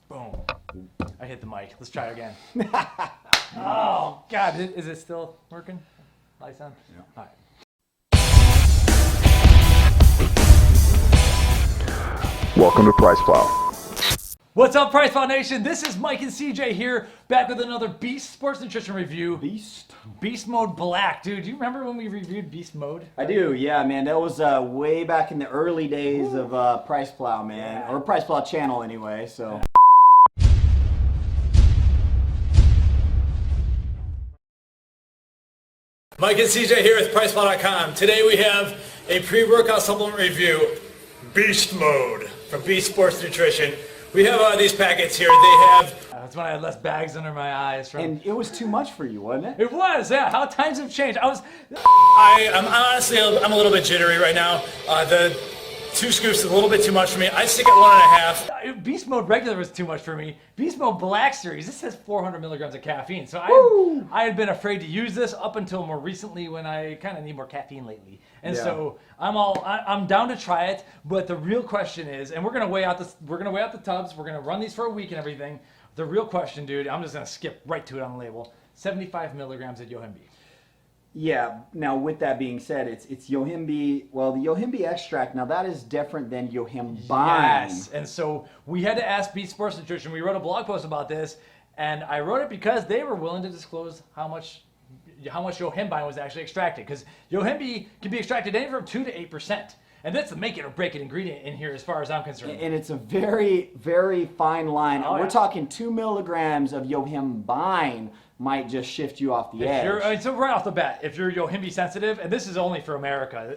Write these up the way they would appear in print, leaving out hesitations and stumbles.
Boom. I hit the mic. Let's try it again. Oh, God. Is it still working? Lights on? Yeah. All right. Welcome to PricePlow. What's up, PricePlow Nation? This is Mike and CJ here, back with another Beast Sports Nutrition review. Beast Mode Black. Dude, do you remember when we reviewed Beast Mode? I do, yeah, man. That was way back in the early days of PricePlow, man. Yeah. Or PricePlow channel, anyway, so. Mike and CJ here with PricePlow.com. Today we have a pre-workout supplement review, Beast Mode from Beast Sports Nutrition. We have these packets here. They have... That's when I had less bags under my eyes. And it was too much for you, wasn't it? It was, yeah. How times have changed. I'm a little bit jittery right now. The 2 scoops is a little bit too much for me. I stick at 1.5. Beast Mode Regular was too much for me. Beast Mode Black Series, this has 400 milligrams of caffeine. So I had been afraid to use this up until more recently when I kind of need more caffeine lately. And so I'm down to try it. But the real question is, and we're gonna weigh out the tubs. We're gonna run these for a week and everything. The real question, dude, I'm just gonna skip right to it on the label. 75 milligrams of yohimbe. Yeah, now with that being said, it's yohimbe, well, the yohimbe extract, now that is different than yohimbine. Yes, and so we had to ask Beast Sports Nutrition. We wrote a blog post about this, and I wrote it because they were willing to disclose how much yohimbine was actually extracted, because yohimbe can be extracted anywhere from 2 to 8%. And that's the make it or break it ingredient in here as far as I'm concerned. And it's a very, very fine line. Oh, We're talking 2 milligrams of yohimbine might just shift you off the edge. So right off the bat, if you're yohimbe sensitive, and this is only for America.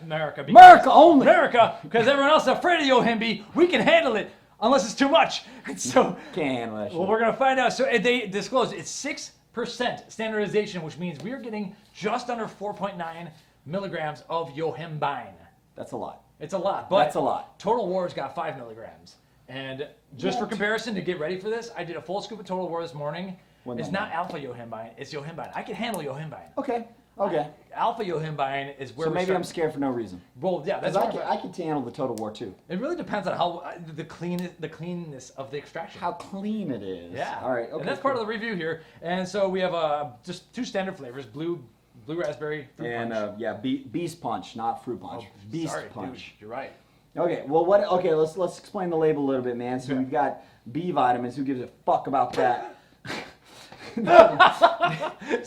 America. America only! America, because everyone else is afraid of yohimbe. We can handle it, unless it's too much. So, can't handle that shit. Well, we're going to find out. So they disclosed it's 6% standardization, which means we are getting just under 4.9 milligrams of yohimbine. That's a lot. It's a lot, but that's a lot. Total War's got 5 milligrams. And just for comparison, to get ready for this, I did a full scoop of Total War this morning. It's not alpha yohimbine, it's yohimbine. I can handle yohimbine. Okay. Alpha yohimbine is where so maybe I'm scared for no reason. Well, yeah, that's I can handle the Total War too. It really depends on how the cleanness of the extraction. How clean it is. Yeah. All right. Okay. And that's part of the review here. And so we have just 2 standard flavors: blue raspberry, fruit punch. Beast punch, not fruit punch. Beast punch. Dude, you're right. Okay. Well, Okay. Let's explain the label a little bit, man. So we've got B vitamins. Who gives a fuck about that? So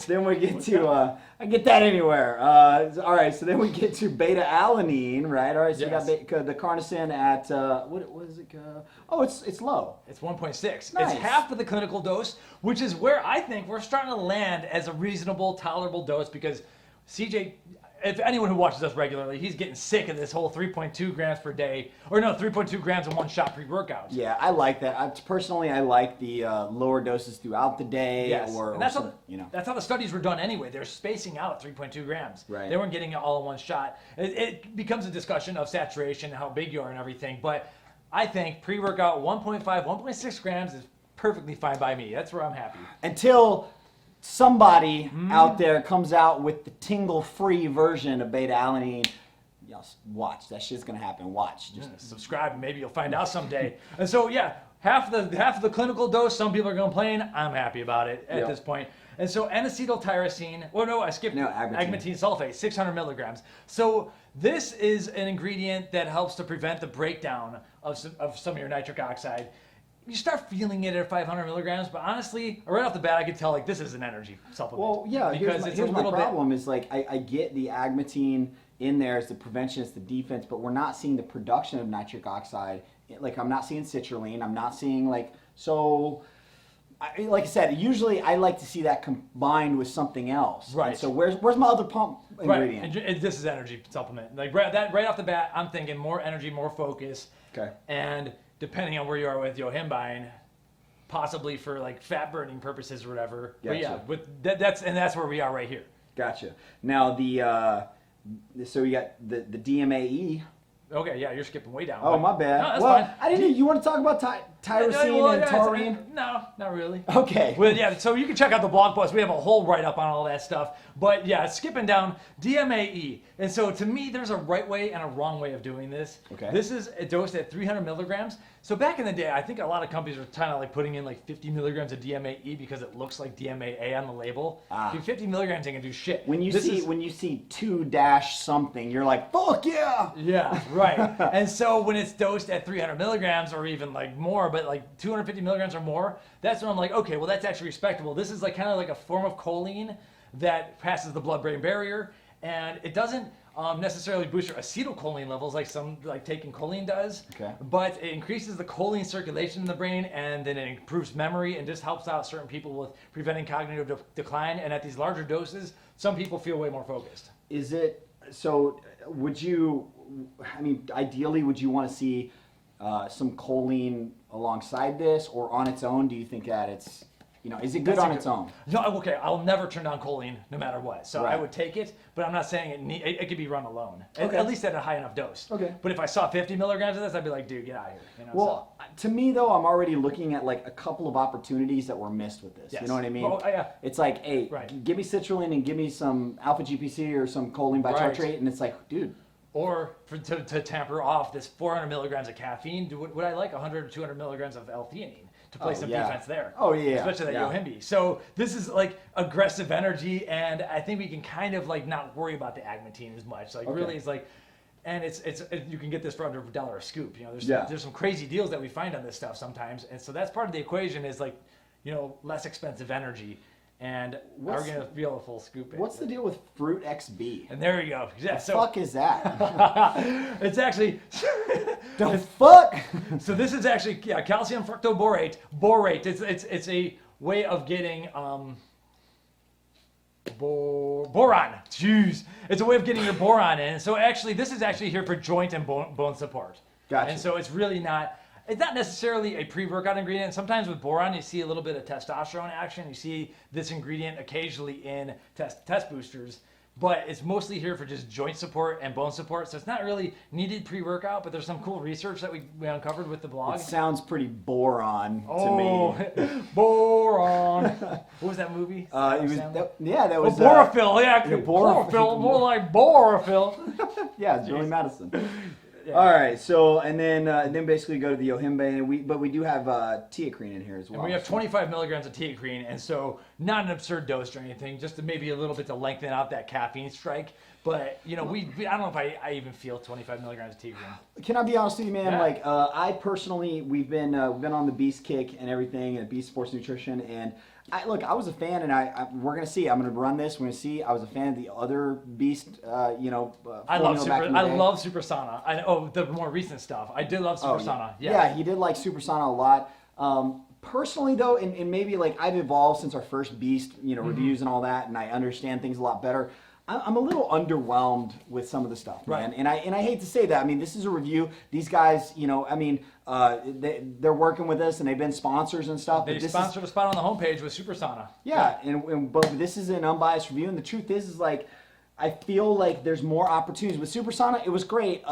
then we get to I get that anywhere. All right, so then we get to beta alanine, right? All right, so you got the carnosine at what is it? It's low. It's 1.6. Nice. It's half of the clinical dose, which is where I think we're starting to land as a reasonable, tolerable dose, because CJ, if anyone who watches us regularly, he's getting sick of this whole 3.2 grams per day, or no, 3.2 grams in one shot pre-workout. Yeah, I like that. Personally, I like the lower doses throughout the day. Yes, and that's that's how the studies were done anyway. They're spacing out 3.2 grams. Right. They weren't getting it all in one shot. It becomes a discussion of saturation, how big you are and everything, but I think pre-workout 1.5, 1.6 grams is perfectly fine by me. That's where I'm happy. Until somebody out there comes out with the tingle-free version of beta alanine. Watch, that shit's gonna happen. Watch. Just subscribe and maybe you'll find out someday. And so half of the clinical dose, some people are complaining. I'm happy about it at this point. And so N-acetyltyrosine, I skipped agmatine sulfate, 600 milligrams. So this is an ingredient that helps to prevent the breakdown of some of your nitric oxide. You start feeling it at 500 milligrams, but honestly, right off the bat, I could tell this is an energy supplement. Well, yeah, because here's my problem is I get the agmatine in there as the prevention, it's the defense, but we're not seeing the production of nitric oxide. Like, I'm not seeing citrulline. I'm not seeing like I said, usually I like to see that combined with something else. Right. And so where's my other pump ingredient? Right. And this is energy supplement. Like right off the bat, I'm thinking more energy, more focus. Okay. And depending on where you are with yohimbine, possibly for like fat burning purposes or whatever. Gotcha. But yeah, that's where we are right here. Gotcha. Now so we got the DMAE. Okay, yeah, you're skipping way down. Oh, my bad. No, that's well, fine. I didn't. You want to talk about tyrosine and taurine? No, not really. Okay. Well, yeah, so you can check out the blog post. We have a whole write-up on all that stuff. But yeah, skipping down, DMAE. And so to me, there's a right way and a wrong way of doing this. Okay. This is dosed at 300 milligrams. So back in the day, I think a lot of companies were kind of like putting in like 50 milligrams of DMAE because it looks like DMAA on the label. 50 milligrams ain't gonna do shit. When you see 2- something, you're like, fuck yeah! Yeah, right. And so when it's dosed at 300 milligrams or even like more, but like 250 milligrams or more, that's when I'm like, okay, well that's actually respectable. This is like kind of like a form of choline that passes the blood-brain barrier, and it doesn't necessarily boost your acetylcholine levels like some like taking choline does. Okay. But it increases the choline circulation in the brain, and then it improves memory and just helps out certain people with preventing cognitive decline. And at these larger doses, some people feel way more focused. Is it, so would you, I mean, ideally would you want to see some choline alongside this, or on its own? Do you think that it's, is it good on its own? No, okay, I'll never turn down choline no matter what. So Right. I would take it, but I'm not saying it could be run alone. Okay. At least at a high enough dose. Okay. But if I saw 50 milligrams of this, I'd be like, dude, get out of here. Well, to me though, I'm already looking at like a couple of opportunities that were missed with this. Yes. You know what I mean? Well, yeah. It's like, hey, Right. give me citrulline and give me some alpha GPC or some choline bitartrate, Right. and it's like, dude. Or to tamper off this 400 milligrams of caffeine, would I like 100 or 200 milligrams of L-theanine to play some yeah. defense there? Oh, yeah. Especially that Yeah. Yohimbe. So this is like aggressive energy, and I think we can kind of like not worry about the agmatine as much. Like Okay. really, it's like, and it's you can get this for under $1 a scoop. There's some crazy deals that we find on this stuff sometimes, and so that's part of the equation is like, less expensive energy. And we're going to feel a full scoop. What's the deal with Fruit XB? And there you go. Yeah, The fuck is that? it's actually The fuck? so this is actually calcium fructoborate. Borate. It's a way of getting boron. Jeez, it's a way of getting your boron in. So actually, this is actually here for joint and bone support. Gotcha. And so it's really not. It's not necessarily a pre-workout ingredient. Sometimes with boron, you see a little bit of testosterone action. You see this ingredient occasionally in test boosters, but it's mostly here for just joint support and bone support. So it's not really needed pre-workout, but there's some cool research that we uncovered with the blog. It sounds pretty boron to me. Boron. What was that movie? That was Borophyll. Yeah, Borophyll. chlorophyll. More like borophyll. Yeah, it's Billy Madison. Yeah. All right, so and then basically go to the Yohimbe, and we do have teacrine in here as well. And we have 25 milligrams of teacrine, and so not an absurd dose or anything, just to maybe a little bit to lengthen out that caffeine strike. But I don't know if I even feel 25 milligrams of teacrine. Can I be honest with you, man? Yeah. Like I personally, we've been on the Beast kick and everything, and Beast Sports Nutrition, and I was a fan, and we're gonna see. I'm gonna run this. We're gonna see. I was a fan of the other Beast. I love Super Sauna. The more recent stuff. I did love Super Sauna. Yeah, he did like Super Sauna a lot. Personally, though, and maybe like I've evolved since our first Beast, reviews and all that, and I understand things a lot better. I'm a little underwhelmed with some of the stuff, man. Right. And I hate to say that. I mean, this is a review. These guys, they're working with us and they've been sponsors and stuff. They sponsored a spot on the homepage with Super Sauna. Yeah, but this is an unbiased review, and the truth is like, I feel like there's more opportunities with Super Sauna. It was great.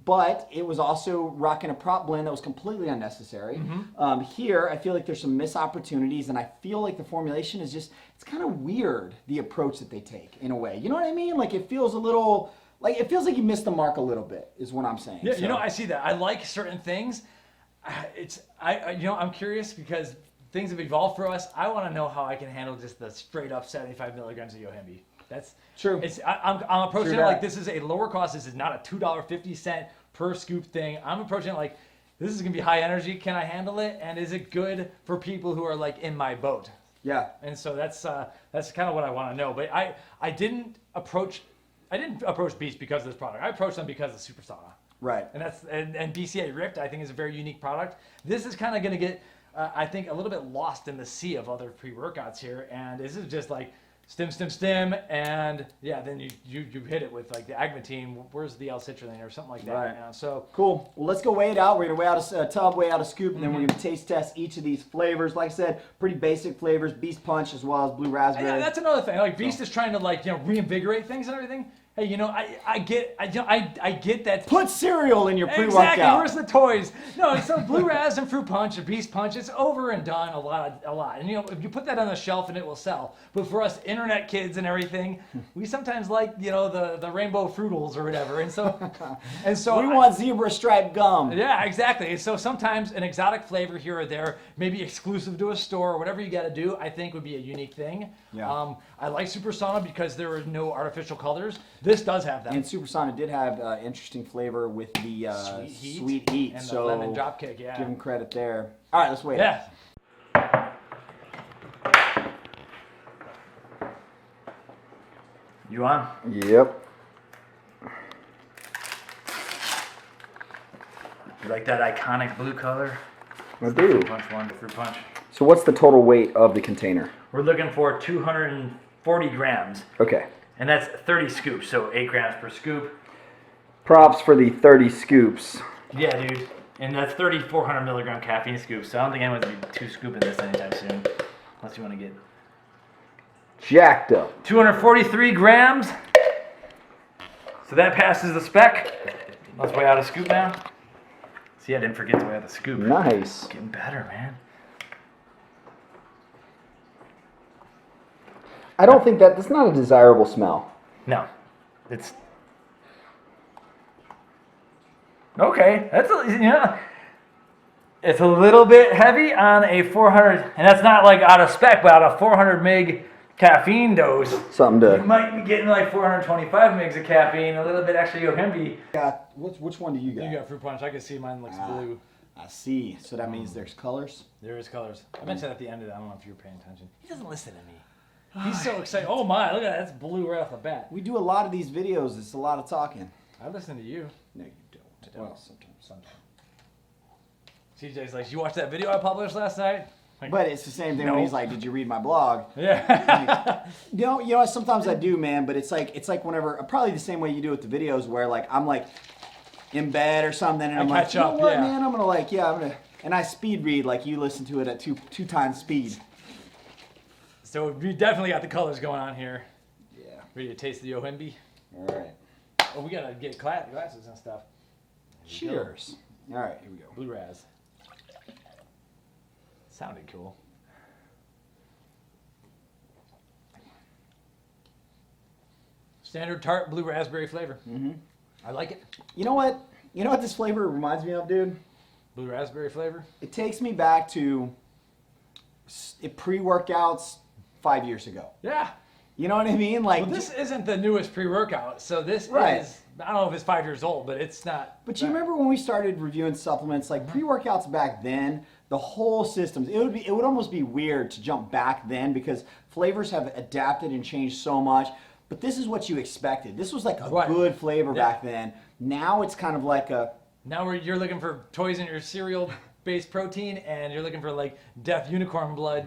But it was also rocking a prop blend that was completely unnecessary. Mm-hmm. Here, I feel like there's some missed opportunities, and I feel like the formulation is it's kind of weird, the approach that they take, in a way. You know what I mean? Like, it feels like you missed the mark a little bit, is what I'm saying. Yeah, So, I see that. I like certain things. I'm curious because things have evolved for us. I want to know how I can handle just the straight up 75 milligrams of Yohimbe. That's true. I'm approaching True it like that. this is a lower cost. This is not a $2.50 per scoop thing. I'm approaching it like this is gonna be high energy. Can I handle it? And is it good for people who are like in my boat? Yeah. And so that's kind of what I want to know. But I didn't approach Beast because of this product. I approached them because of Super Sauna. Right. And BCA Ripped, I think, is a very unique product. This is kind of going to get, I think, a little bit lost in the sea of other pre-workouts here. And this is just like stim, and yeah, then you hit it with like the agmatine. Where's the L-citrulline or something like that? Right. So cool. Well, let's go weigh it out. We're gonna weigh out a tub, weigh out a scoop, and then we're gonna taste test each of these flavors. Like I said, pretty basic flavors: Beast Punch as well as Blue Raspberry. yeah, that's another thing. Like Beast is trying to reinvigorate things and everything. Hey, I get that. Put cereal in your pre-workout. Exactly. Where's the toys? No, so Blue Raz and Fruit Punch and Beast Punch, it's over and done a lot. And if you put that on the shelf and it will sell. But for us internet kids and everything, we sometimes like the rainbow Fruitals or whatever. And so we want zebra striped gum. Yeah, exactly. And so sometimes an exotic flavor here or there, maybe exclusive to a store or whatever you got to do, I think would be a unique thing. Yeah. I like Supersana because there are no artificial colors. This does have them. And Supersana did have interesting flavor with the sweet heat. And so the lemon dropkick, yeah. Give them credit there. All right, let's wait. Yeah. You on? Yep. You like that iconic blue color? I do. Fruit punch. So what's the total weight of the container? We're looking for 240 grams. Okay. And that's 30 scoops, so 8 grams per scoop. Props for the 30 scoops. Yeah, dude. And that's 3,400 milligram caffeine scoops, so I don't think anyone's going to be scooping this anytime soon. Unless you want to get... Jacked up. 243 grams. So that passes the spec. Let's weigh out a scoop now. See, I didn't forget to weigh out the scoop. Nice. Getting better, man. I don't think that's not a desirable smell. No. It's... Okay. It's a little bit heavy on a 400, and that's not like out of spec, but out of 400 mig caffeine dose. Something You to... might be getting like 425 mgs of caffeine, a little bit extra yohimbi. Which one do you got? You got fruit punch. I can see mine looks blue. I see. So that means there's colors? There is colors. I mentioned at the end of it. I don't know if you were paying attention. He doesn't listen to me. He's so excited. Oh my, look at that. That's blue right off the bat. We do a lot of these videos. It's a lot of talking. I listen to you. No, you don't. Well, sometimes. CJ's like, you watch that video I published last night? Like, but it's the same thing no. when he's like, did you read my blog? Yeah. You know, sometimes I do, man, but it's like whenever, probably the same way you do with the videos where like, I'm like in bed or something and I'm like, catch you know up, what, yeah. man, I'm gonna, and I speed read like you listen to it at two times speed. So we definitely got the colors going on here. Yeah. Ready to taste the yohimbi? All right. Oh, we gotta get glasses and stuff. Cheers. All right, here we go. Blue Raz. Sounded cool. Standard tart blue raspberry flavor. Mm-hmm. I like it. You know what? You know what this flavor reminds me of, dude? Blue raspberry flavor? It takes me back to pre-workouts 5 years ago. Yeah. You know what I mean? Like, Well, this isn't the newest pre-workout, so this Right. is, I don't know if it's 5 years old, but it's not. But you remember when we started reviewing supplements, like pre-workouts back then, the whole systems, it would almost be weird to jump back then because flavors have adapted and changed so much. But this is what you expected. This was like a Right. good flavor Yeah. back then. Now it's kind of like a, Now you're looking for toys in your cereal-based protein, and you're looking for like Death Unicorn Blood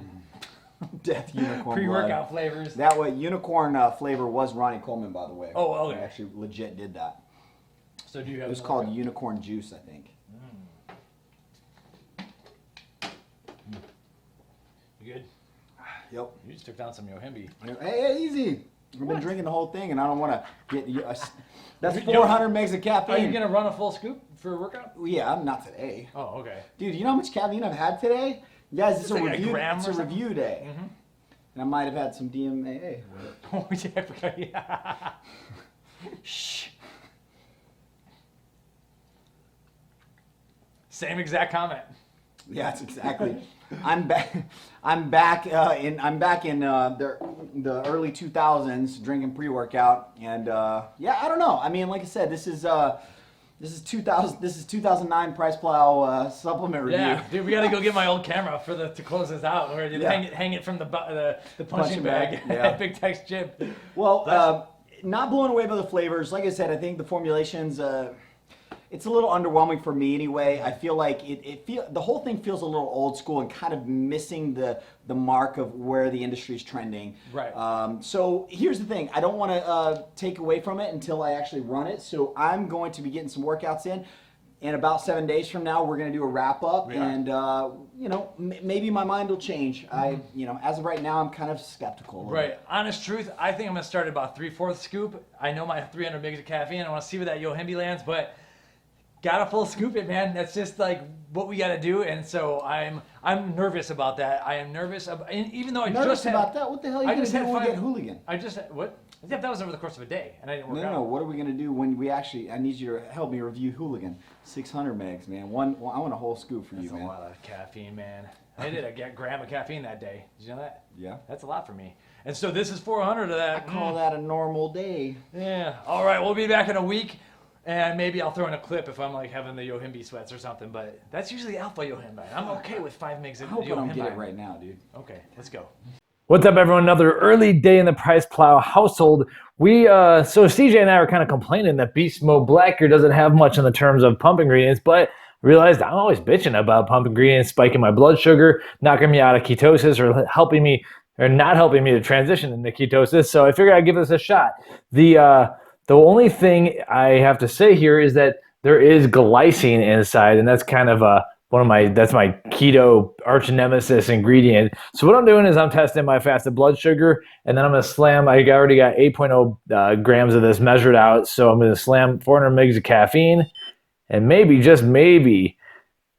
death unicorn pre-workout blood. flavors. That way, unicorn flavor was Ronnie Coleman, by the way. Oh, okay. He actually legit did that. So do you have? It was called unicorn juice, I think. You good? Yep. You just took down some yohimbi. Hey, easy. I've been drinking the whole thing, and I don't want to get you. That's You- 400 megs of caffeine. Are you gonna run a full scoop for a workout? Yeah, I'm not today. Oh, okay. Dude, you know how much caffeine I've had today? Guys, it's a like a review. gram It's or a something? review day, and I might have had some DMAA. Oh yeah, I forgot. Yeah. Shh. Same exact comment. Yeah, that's exactly. I'm back. I'm back in the early 2000s drinking pre-workout, and yeah, I don't know. I mean, like I said, this is 2000. This is 2009 PricePlow supplement review. Yeah, dude, we gotta go get my old camera to close this out. Or Yeah. hang it from the punching bag. Yeah. Big text chip. Well, not blown away by the flavors. Like I said, I think the formulations. It's a little underwhelming for me anyway. I feel like the whole thing feels a little old school and kind of missing the mark of where the industry's trending. Right. So here's the thing. I don't want to take away from it until I actually run it. So I'm going to be getting some workouts in. in about 7 days from now, we're going to do a wrap up, and you know, maybe my mind will change. You know, as of right now, I'm kind of skeptical. Right. Honest truth, I think I'm going to start at about 3/4 scoop. I know my 300 mg of caffeine. I want to see where that Yohimbe lands, but gotta full scoop it, man. That's just like what we got to do, and so I'm nervous about that. I am nervous, and even though I Nervous just had, about that? What the hell are you I going to just do had when we 5 get hooligan? I just what? Yeah, that was over the course of a day, and I didn't work No, out. no. What are we gonna do when we actually? I need you to help me review hooligan. 600 megs, man. I want a whole scoop for you, That's man. a lot of caffeine, man. I did a gram of caffeine that day. Did you know that? Yeah. That's a lot for me. And so this is 400 of that. I call that a normal day. Yeah. All right, we'll be back in a week, and maybe I'll throw in a clip if I'm like having the Yohimbe sweats or something. But that's usually alpha Yohimbe. I'm okay with 5 mgs of I hope I don't Yohimbe. get it right now, dude. Okay, let's go. What's up, everyone? Another early day in the PricePlow household. So CJ and I were kind of complaining that Beast Mode Black here doesn't have much in the terms of pump ingredients, but I realized I'm always bitching about pump ingredients spiking my blood sugar, knocking me out of ketosis, or not helping me to transition into ketosis. So I figured I'd give this a shot. The only thing I have to say here is that there is glycine inside, and that's kind of that's my keto arch nemesis ingredient. So what I'm doing is I'm testing my fasted blood sugar, and then I'm going to slam, I already got 8.0 grams of this measured out, so I'm going to slam 400 mgs of caffeine, and maybe, just maybe,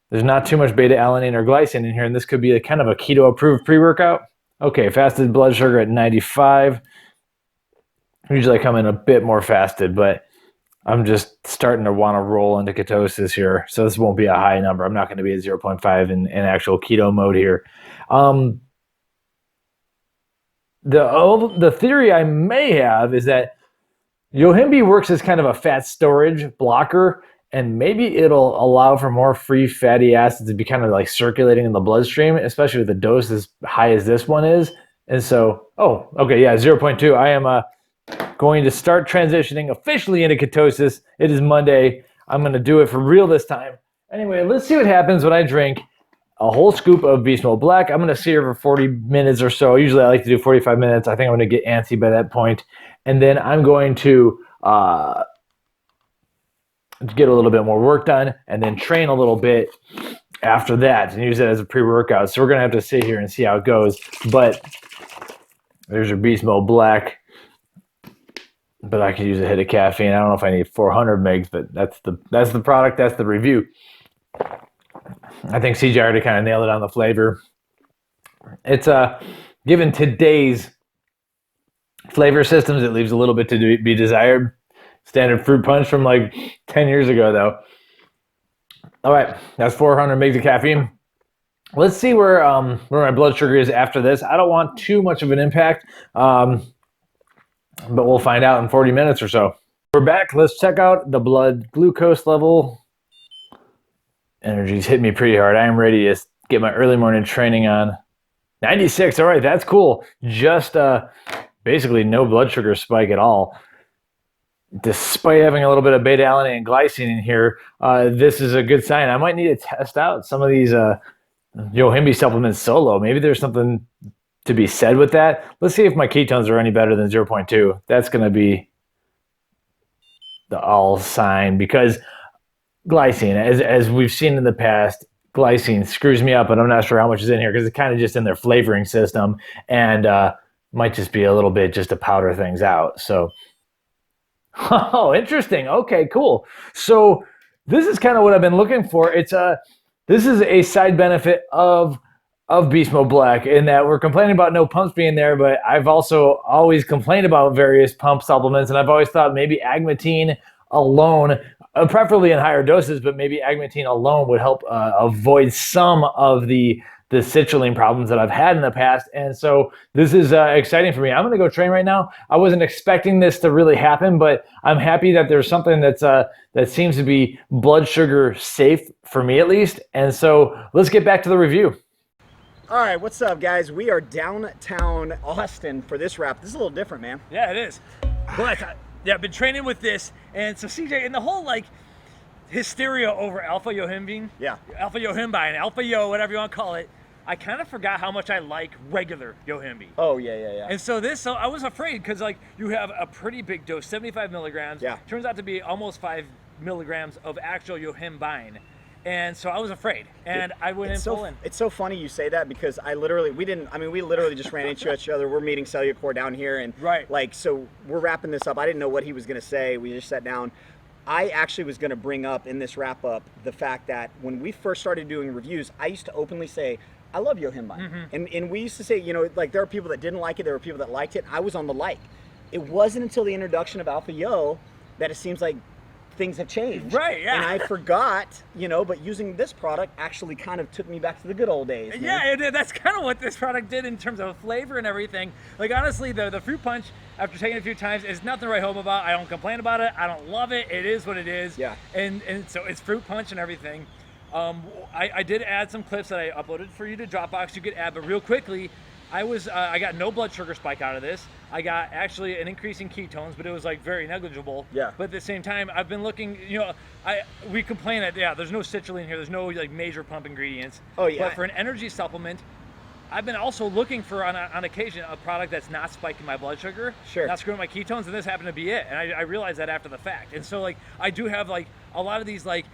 there's not too much beta-alanine or glycine in here, and this could be a kind of a keto-approved pre-workout. Okay, fasted blood sugar at 95. Usually I come in a bit more fasted, but I'm just starting to want to roll into ketosis here, so this won't be a high number. I'm not going to be at 0.5 in actual keto mode here. The theory I may have is that Yohimbe works as kind of a fat storage blocker, and maybe it'll allow for more free fatty acids to be kind of like circulating in the bloodstream, especially with a dose as high as this one is. And so, 0.2. I am going to start transitioning officially into ketosis. It is Monday. I'm going to do it for real this time. Anyway, let's see what happens when I drink a whole scoop of Beast Mode Black. I'm going to sit here for 40 minutes or so. Usually I like to do 45 minutes. I think I'm going to get antsy by that point. And then I'm going to get a little bit more work done and then train a little bit after that and use it as a pre-workout. So we're going to have to sit here and see how it goes. But there's your Beast Mode Black. But I could use a hit of caffeine. I don't know if I need 400 megs, but that's the product. That's the review. I think CJ already kind of nailed it on the flavor. It's given today's flavor systems, it leaves a little bit to be desired. Standard fruit punch from like 10 years ago, though. All right, that's 400 megs of caffeine. Let's see where my blood sugar is after this. I don't want too much of an impact. But we'll find out in 40 minutes or so. We're back. Let's check out the blood glucose level. Energy's hit me pretty hard. I am ready to get my early morning training on. 96. All right, that's cool. Just basically no blood sugar spike at all. Despite having a little bit of beta-alanine and glycine in here, this is a good sign. I might need to test out some of these Yohimbe supplements solo. Maybe there's something to be said with that. Let's see if my ketones are any better than 0.2. That's going to be the all sign, because glycine, as we've seen in the past, glycine screws me up, and I'm not sure how much is in here because it's kind of just in their flavoring system, and might just be a little bit just to powder things out. So, oh, interesting. Okay, cool. So this is kind of what I've been looking for. This is a side benefit of Beast Mode Black, in that we're complaining about no pumps being there, but I've also always complained about various pump supplements, and I've always thought maybe agmatine alone, preferably in higher doses, but maybe agmatine alone would help avoid some of the citrulline problems that I've had in the past. And so this is exciting for me. I'm going to go train right now. I wasn't expecting this to really happen, but I'm happy that there's something that seems to be blood sugar safe for me at least. And so let's get back to the review. All right, what's up, guys? We are downtown Austin for this wrap. This is a little different, man. Yeah, it is. But I've been training with this, and so CJ, in the whole like hysteria over alpha Yohimbe, alpha Yohimbe and alpha Yo, whatever you want to call it, I kind of forgot how much I like regular Yohimbe. Oh yeah. And so I was afraid because like you have a pretty big dose, 75 milligrams. Yeah. Turns out to be almost 5 milligrams of actual yohimbine. And so I was afraid, and I went in full in. It's so funny you say that because we literally just ran into each other. We're meeting Cellular Core down here, and so we're wrapping this up. I didn't know what he was going to say. We just sat down. I actually was going to bring up in this wrap up the fact that when we first started doing reviews, I used to openly say, I love yohimbine. And we used to say, like there are people that didn't like it, there were people that liked it. I was on the like. It wasn't until the introduction of Alpha Yo that it seems like things have changed. Right, yeah. And I forgot, but using this product actually kind of took me back to the good old days. Man. Yeah, that's kind of what this product did in terms of flavor and everything. Like honestly, the fruit punch, after taking it a few times, is nothing to write home about. I don't complain about it. I don't love it. It is what it is. Yeah. And so it's fruit punch and everything. I did add some clips that I uploaded for you to Dropbox. You could add, but real quickly, I got no blood sugar spike out of this. I got actually an increase in ketones, but it was like very negligible. Yeah. But at the same time, I've been looking, we complain that, there's no citrulline here. There's no like major pump ingredients. Oh yeah. But for an energy supplement, I've been also looking for, on occasion, a product that's not spiking my blood sugar. Sure. Not screwing my ketones, and this happened to be it. And I realized that after the fact. And so like, I do have like a lot of these like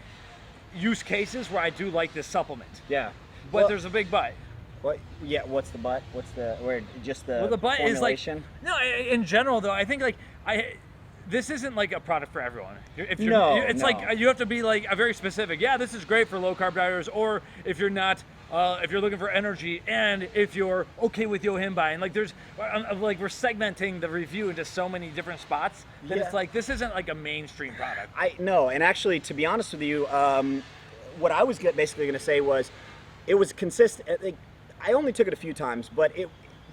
use cases where I do like this supplement. Yeah. But there's a big but. What? Yeah. What's the but? What's the where? Just the. Well, the but formulation? is like in general though. I think like this isn't like a product for everyone. It's like you have to be like a very specific. Yeah, this is great for low carb dieters, or if you're not, if you're looking for energy, and if you're okay with yohimbine. Like we're segmenting the review into so many different spots that it's like this isn't like a mainstream product. I know, and actually, to be honest with you, what I was basically going to say was, it was consistent. I only took it a few times, but it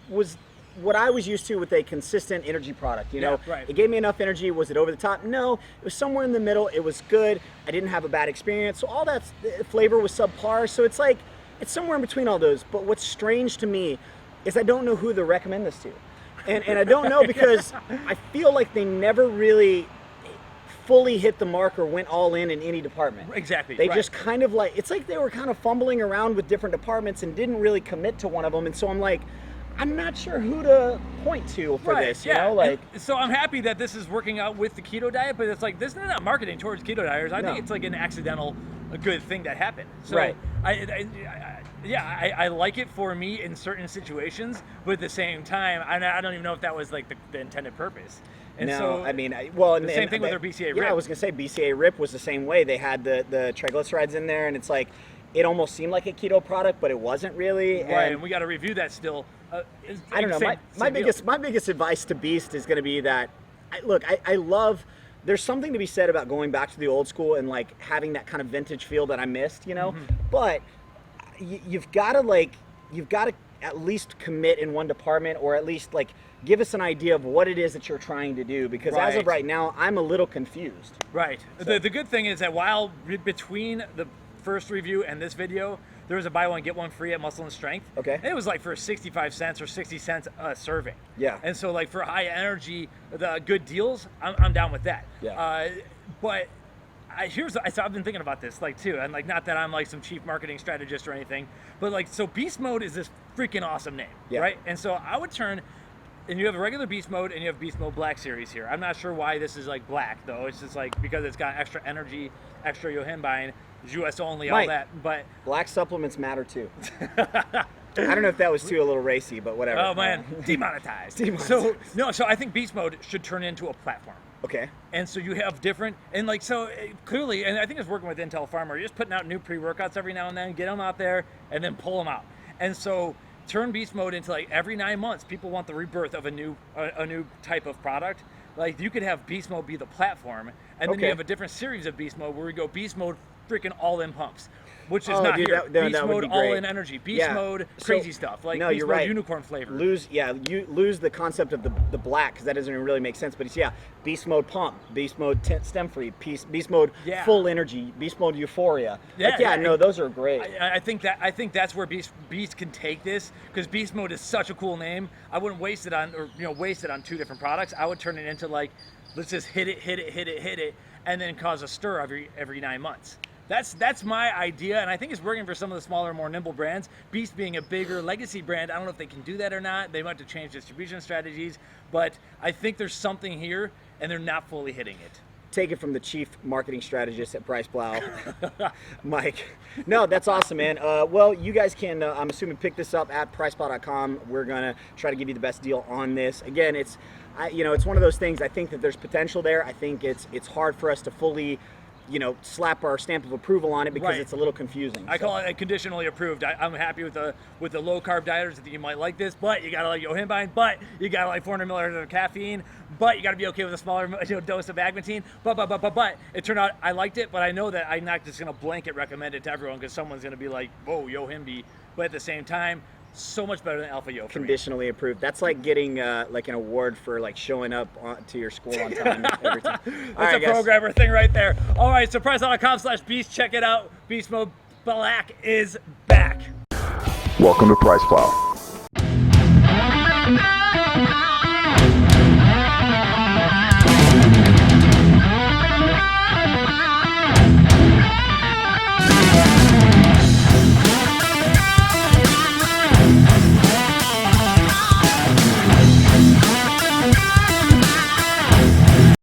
was what I was used to with a consistent energy product. Right. It gave me enough energy. Was it over the top? No, it was somewhere in the middle. It was good. I didn't have a bad experience. So all that flavor was subpar. So it's like it's somewhere in between all those. But what's strange to me is I don't know who to recommend this to, and I don't know because I feel like they never really fully hit the mark or went all in any department. Exactly. They just kind of like, it's like they were kind of fumbling around with different departments and didn't really commit to one of them. And so I'm like, I'm not sure who to point to for this, you know? Like, and so I'm happy that this is working out with the keto diet, but it's like, this is not marketing towards keto dieters. I think it's like an accidental, a good thing that happened. So right. I like it for me in certain situations, but at the same time, I don't even know if that was like the intended purpose. And no, so, I mean, the same thing with their BCA RIP. Yeah, I was gonna say BCA RIP was the same way. They had the triglycerides in there, and it's like, it almost seeed like a keto product, but it wasn't really. Right, and we got to review that still. I don't know. My biggest advice to Beast is going to be that, I love. There's something to be said about going back to the old school and like having that kind of vintage feel that I missed, you know. Mm-hmm. But you've got to at least commit in one department, or at least like give us an idea of what it is that you're trying to do, because as of right now, I'm a little confused. Right. So. The good thing is that while between the first review and this video, there was a buy one get one free at Muscle and Strength. Okay. And it was like for 65 cents or 60 cents a serving. Yeah. And so like for high energy, the good deals, I'm down with that. Yeah. But so I've been thinking about this like too, and like not that I'm like some chief marketing strategist or anything, but like so Beast Mode is this freaking awesome name, right? And so I would turn. And you have a regular Beast Mode and you have Beast Mode Black Series here. I'm not sure why this is like black though. It's just like because it's got extra energy, extra yohimbine, US only, all that. But black supplements matter too. I don't know if that was too a little racy, but whatever. Oh man, demonetized. So I think Beast Mode should turn into a platform. Okay. And so you have different, and like so clearly, and I think it's working with Intel Farmer. You're just putting out new pre-workouts every now and then, get them out there, and then pull them out. And so turn Beast Mode into like every 9 months, people want the rebirth of a new type of product. Like you could have Beast Mode be the platform, and then you have a different series of Beast Mode where we go Beast Mode freaking all-in pumps, which is not here. Beast Mode all-in energy, Beast Mode crazy stuff, like Beast Mode unicorn flavor. You lose the concept of the black, because that doesn't even really make sense. But it's Beast Mode pump, Beast Mode stem free, Beast Mode full energy, Beast Mode euphoria. Those are great. I think that's where Beast can take this, because Beast Mode is such a cool name. I wouldn't waste it on two different products. I would turn it into like, let's just hit it, and then cause a stir every 9 months. That's my idea, and I think it's working for some of the smaller, more nimble brands. Beast being a bigger legacy brand, I don't know if they can do that or not. They might have to change distribution strategies, but I think there's something here, and they're not fully hitting it. take it from the chief marketing strategist at PricePlow, Mike. No, that's awesome, man. Well, you guys can, I'm assuming, pick this up at PricePlow.com. We're gonna try to give you the best deal on this. Again, it's one of those things. I think that there's potential there. I think it's hard for us to fully, slap our stamp of approval on it because it's a little confusing. I call it conditionally approved. I'm happy with the low carb dieters. I think you might like this, but you gotta like yohimbine, but you gotta like 400 milligrams of caffeine, but you gotta be okay with a smaller dose of agmatine. But it turned out I liked it, but I know that I'm not just gonna blanket recommend it to everyone because someone's gonna be like, whoa, yohimbi. But at the same time, so much better than Alpha Yo. Conditionally approved. That's like getting like an award for like showing up to your school on time every time. That's a programmer thing right there. All right, so PricePlow.com/beast. Check it out. Beast Mode Black is back. Welcome to PricePlow.